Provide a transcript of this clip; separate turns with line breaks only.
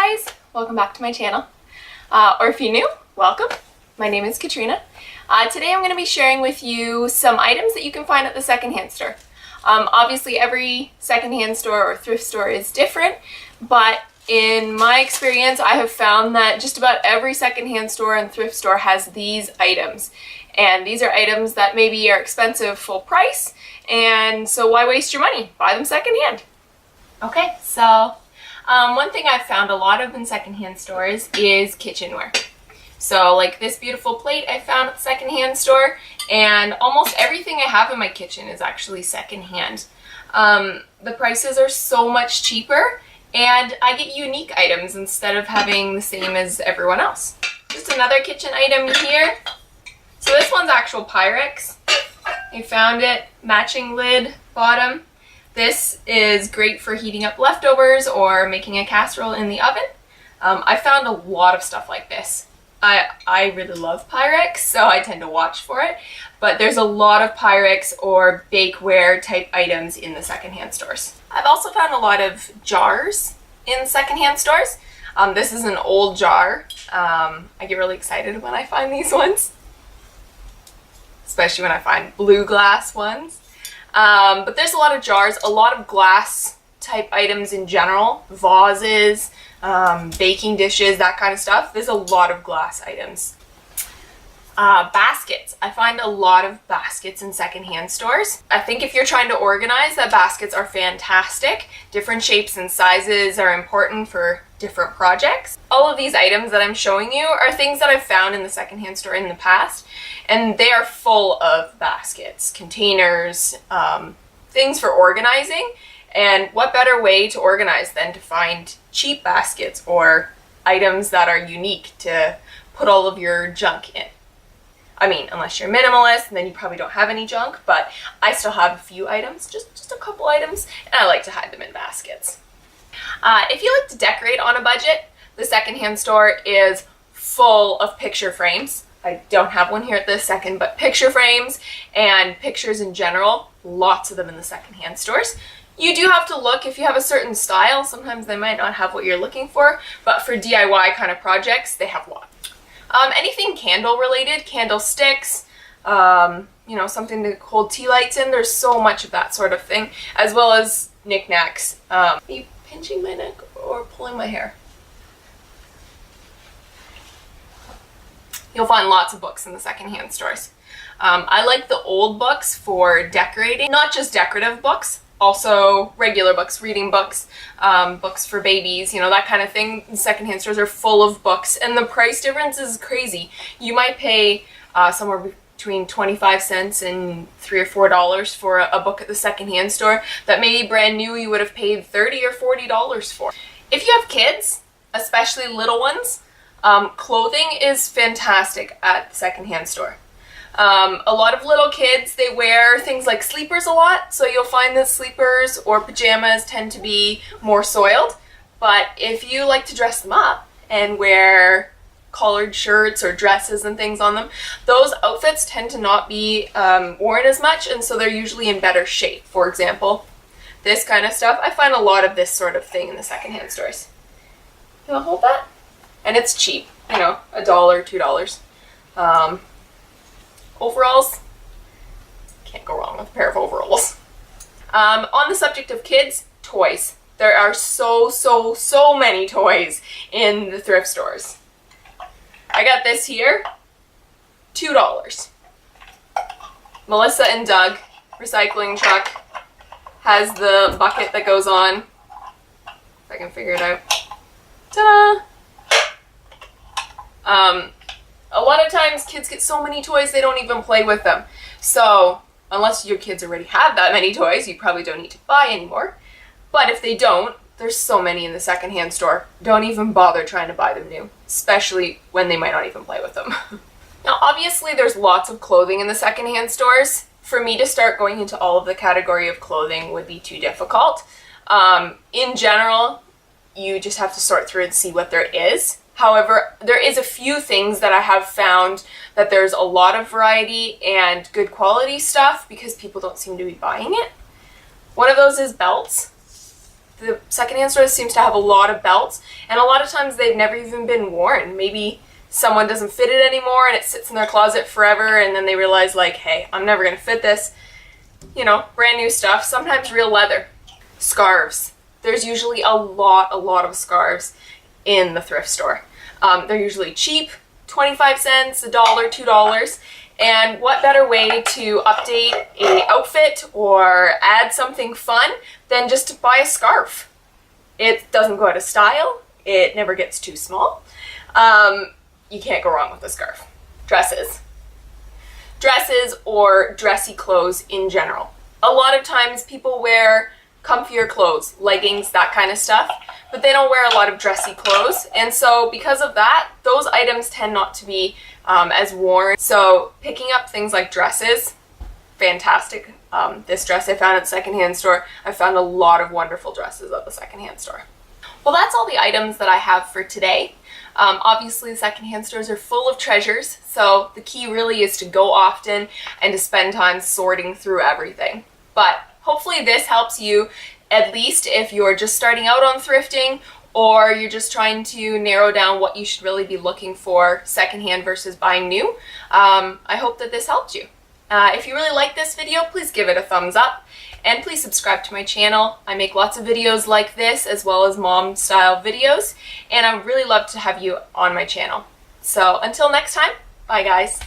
guys, welcome back to my channel. Or if you're new, welcome. My name is Katrina. Today I'm going to be sharing with you some items that you can find at the secondhand store. Obviously every secondhand store or thrift store is different, but in my experience I have found that just about every secondhand store and thrift store has these items. And these are items that maybe are expensive full price, and so why waste your money? Buy them secondhand. Okay, so one thing I've found a lot of in secondhand stores is kitchenware. So like this beautiful plate I found at the secondhand store, and almost everything I have in my kitchen is actually secondhand. The prices are so much cheaper, and I get unique items instead of having the same as everyone else. Just another kitchen item here. So this one's actual Pyrex. I found it, matching lid, bottom. This is great for heating up leftovers or making a casserole in the oven. I found a lot of stuff like this. I really love Pyrex, so I tend to watch for it, but there's a lot of Pyrex or bakeware type items in the secondhand stores. I've also found a lot of jars in secondhand stores. This is an old jar. I get really excited when I find these ones, especially when I find blue glass ones. But there's a lot of jars, a lot of glass type items in general, vases, baking dishes, that kind of stuff. There's a lot of glass items. Baskets. I find a lot of baskets in secondhand stores. I think if you're trying to organize, that baskets are fantastic. Different shapes and sizes are important for different projects. All of these items that I'm showing you are things that I've found in the secondhand store in the past, and they are full of baskets, containers, things for organizing. And what better way to organize than to find cheap baskets or items that are unique to put all of your junk in. I mean, unless you're minimalist, and then you probably don't have any junk, but I still have a few items, just a couple items, and I like to hide them in baskets. If you like to decorate on a budget, the secondhand store is full of picture frames. I don't have one here at this second, but picture frames and pictures in general, lots of them in the secondhand stores. You do have to look if you have a certain style. Sometimes they might not have what you're looking for, but for DIY kind of projects, they have lots. Anything candle related, candlesticks, you know, something to hold tea lights in, there's so much of that sort of thing, as well as knickknacks. Are you pinching my neck or pulling my hair? You'll find lots of books in the secondhand stores. I like the old books for decorating, not just decorative books, also regular books, reading books, books for babies, you know, that kind of thing. The secondhand stores are full of books, and the price difference is crazy. You might pay somewhere between 25 cents and $3 or $4 for a book at the secondhand store that maybe brand new you would have paid $30 or $40 for. If you have kids, especially little ones, clothing is fantastic at the secondhand store. A lot of little kids, they wear things like sleepers a lot, so you'll find that sleepers or pajamas tend to be more soiled. But if you like to dress them up and wear collared shirts or dresses and things on them, those outfits tend to not be worn as much, and so they're usually in better shape. For example, this kind of stuff, I find a lot of this sort of thing in the secondhand stores. You want to hold that? And it's cheap, you know, $1, $2. Overalls, can't go wrong with a pair of overalls. On the subject of kids, toys. There are so many toys in the thrift stores. I got this here, $2. Melissa and Doug recycling truck has the bucket that goes on. If I can figure it out. Ta-da! A lot of times kids get so many toys they don't even play with them. So unless your kids already have that many toys, you probably don't need to buy anymore. But if they don't, there's so many in the secondhand store. Don't even bother trying to buy them new, especially when they might not even play with them. Now obviously there's lots of clothing in the secondhand stores. For me to start going into all of the category of clothing would be too difficult. In general, you just have to sort through and see what there is. However, there is a few things that I have found that there's a lot of variety and good quality stuff because people don't seem to be buying it. One of those is belts. the secondhand stores seems to have a lot of belts, and a lot of times they've never even been worn. Maybe someone doesn't fit it anymore and it sits in their closet forever, and then they realize like, hey, I'm never gonna fit this. You know, brand new stuff, sometimes real leather. Scarves. There's usually a lot of scarves in the thrift store. They're usually cheap, 25 cents, $1, $2. And what better way to update a outfit or add something fun than just to buy a scarf? It doesn't go out of style. It never gets too small. You can't go wrong with a scarf. Dresses. Dresses or dressy clothes in general. A lot of times people wear comfier clothes, leggings, that kind of stuff, but they don't wear a lot of dressy clothes, and so because of that, those items tend not to be as worn. So picking up things like dresses, fantastic. This dress I found at the secondhand store. I found a lot of wonderful dresses at the secondhand store. Well, that's all the items that I have for today. Obviously, the secondhand stores are full of treasures, so the key really is to go often and to spend time sorting through everything. But hopefully this helps you, at least if you're just starting out on thrifting or you're just trying to narrow down what you should really be looking for secondhand versus buying new. I hope that this helped you. If you really like this video, please give it a thumbs up and please subscribe to my channel. I make lots of videos like this as well as mom style videos, and I would really love to have you on my channel. So until next time, bye guys.